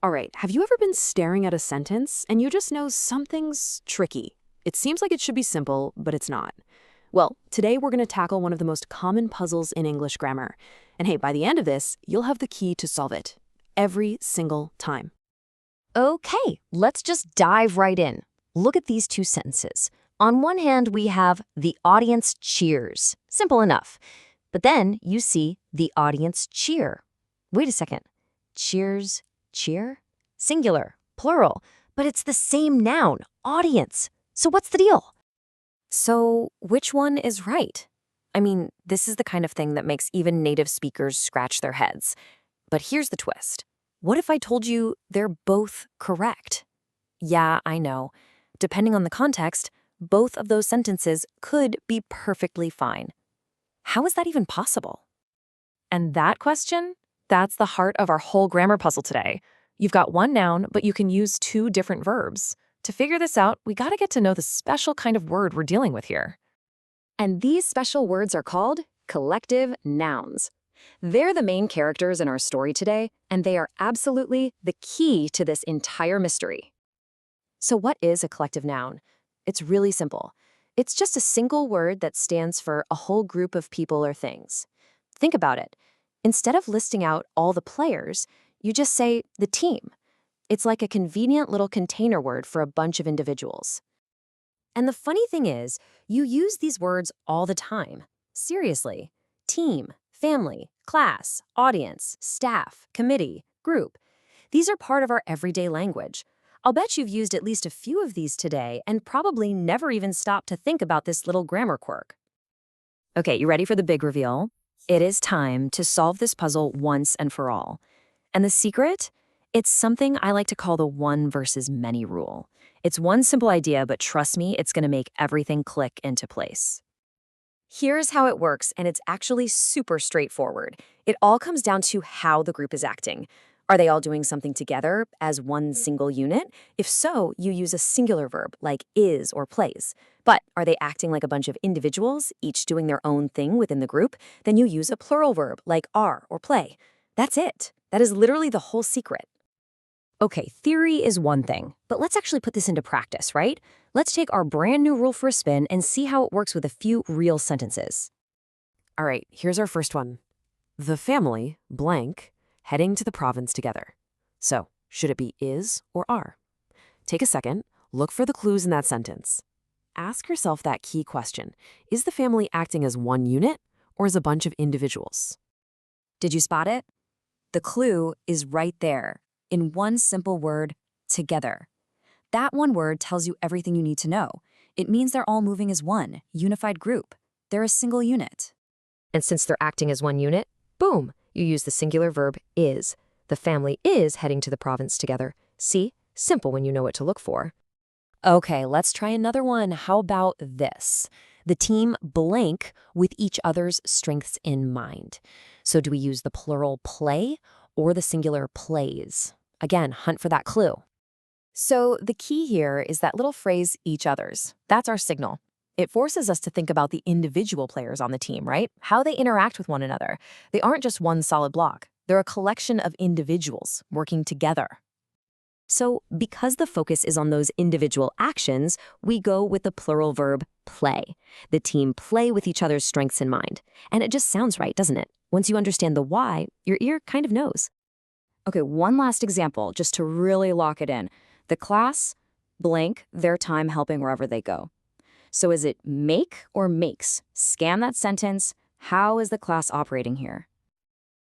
All right, have you ever been staring at a sentence and you just know something's tricky? It seems like it should be simple, but it's not. Well, today we're going to tackle one of the most common puzzles in English grammar. And hey, by the end of this, you'll have the key to solve it. Every single time. Okay, let's just dive right in. Look at these two sentences. On one hand, we have the audience cheers. Simple enough. But then you see the audience cheer. Wait a second. Cheers, cheer? Singular, plural. But it's the same noun, audience. So what's the deal? So which one is right? I mean, this is the kind of thing that makes even native speakers scratch their heads. But here's the twist. What if I told you they're both correct? Yeah, I know. Depending on the context, both of those sentences could be perfectly fine. How is that even possible? And that question, that's the heart of our whole grammar puzzle today. You've got one noun, but you can use two different verbs. To figure this out, we gotta get to know the special kind of word we're dealing with here. And these special words are called collective nouns. They're the main characters in our story today, and they are absolutely the key to this entire mystery. So what is a collective noun? It's really simple. It's just a single word that stands for a whole group of people or things. Think about it. Instead of listing out all the players, you just say the team. It's like a convenient little container word for a bunch of individuals. And the funny thing is, you use these words all the time. Seriously. Team, family, class, audience, staff, committee, group. These are part of our everyday language. I'll bet you've used at least a few of these today and probably never even stopped to think about this little grammar quirk. Okay, you ready for the big reveal? It is time to solve this puzzle once and for all. And the secret? It's something I like to call the one versus many rule. It's one simple idea, but trust me, it's going to make everything click into place. Here's how it works, and it's actually super straightforward. It all comes down to how the group is acting. Are they all doing something together as one single unit? If so, you use a singular verb like is or plays. But are they acting like a bunch of individuals, each doing their own thing within the group? Then you use a plural verb like are or play. That's it. That is literally the whole secret. Okay, theory is one thing, but let's actually put this into practice, right? Let's take our brand new rule for a spin and see how it works with a few real sentences. All right, here's our first one. The family, blank, heading to the province together. So, should it be is or are? Take a second, look for the clues in that sentence. Ask yourself that key question. Is the family acting as one unit or as a bunch of individuals? Did you spot it? The clue is right there, in one simple word, together. That one word tells you everything you need to know. It means they're all moving as one, unified group. They're a single unit. And since they're acting as one unit, boom, you use the singular verb is. The family is heading to the province together. See? Simple when you know what to look for. Okay, let's try another one. How about this? The team blank with each other's strengths in mind. So do we use the plural play or the singular plays? Again, hunt for that clue. So the key here is that little phrase, each other's. That's our signal. It forces us to think about the individual players on the team, right? How they interact with one another. They aren't just one solid block. They're a collection of individuals working together. So because the focus is on those individual actions, we go with the plural verb play. The team play with each other's strengths in mind. And it just sounds right, doesn't it? Once you understand the why, your ear kind of knows. Okay, one last example, just to really lock it in. The class, blank, their time helping wherever they go. So is it make or makes? Scan that sentence. How is the class operating here?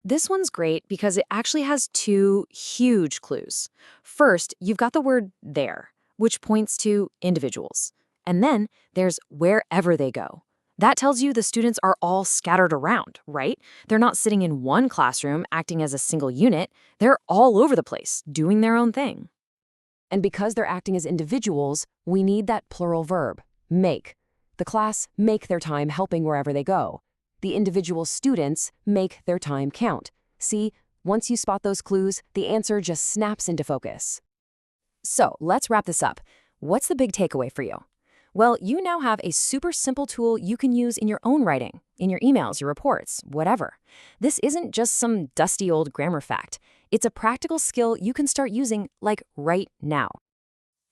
This one's great because it actually has two huge clues. First, you've got the word there, which points to individuals. And then there's wherever they go. That tells you the students are all scattered around, right? They're not sitting in one classroom acting as a single unit. They're all over the place, doing their own thing. And because they're acting as individuals, we need that plural verb, make. The class make their time helping wherever they go. The individual students make their time count. See, once you spot those clues, the answer just snaps into focus. So let's wrap this up. What's the big takeaway for you? Well, you now have a super simple tool you can use in your own writing, in your emails, your reports, whatever. This isn't just some dusty old grammar fact. It's a practical skill you can start using, like, right now.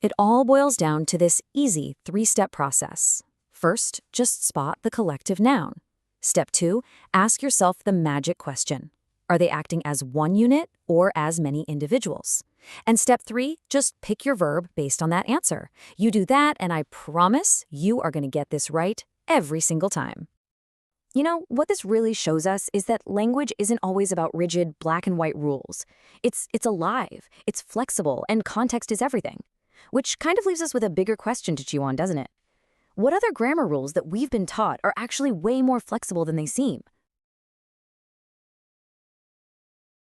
It all boils down to this easy 3-step process. First, just spot the collective noun. Step 2, ask yourself the magic question. Are they acting as one unit or as many individuals? And step 3, just pick your verb based on that answer. You do that, and I promise you are going to get this right every single time. You know, what this really shows us is that language isn't always about rigid black and white rules. It's alive, it's flexible, and context is everything. Which kind of leaves us with a bigger question to chew on, doesn't it? What other grammar rules that we've been taught are actually way more flexible than they seem?